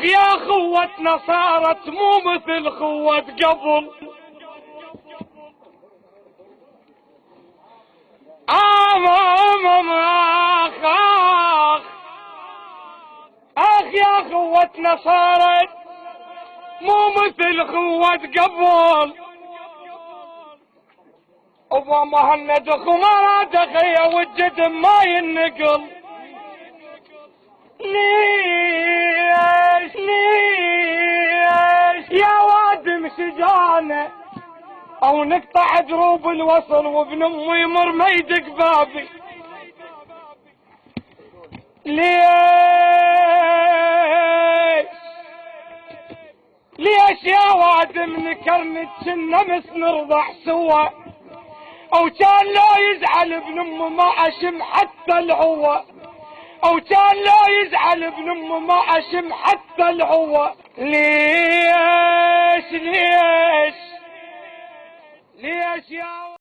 يا خوتنا صارت مو مثل خوة قبل. اخ يا خوتنا صارت مو مثل خوة قبل. ابو مهند خمارات اخي والجدم ما ينقل. ليش يا وادم شجانه او نقطع دروب الوصل وابن امي يمر ما يدق بابي. ليش يا وادم نكرنت نمس نرضع سوا، او كان لا يزعل ابن امه ما اشم حتى العوة، او كان لا يزعل ابن امه ما اشم حتى العوة. ليش يا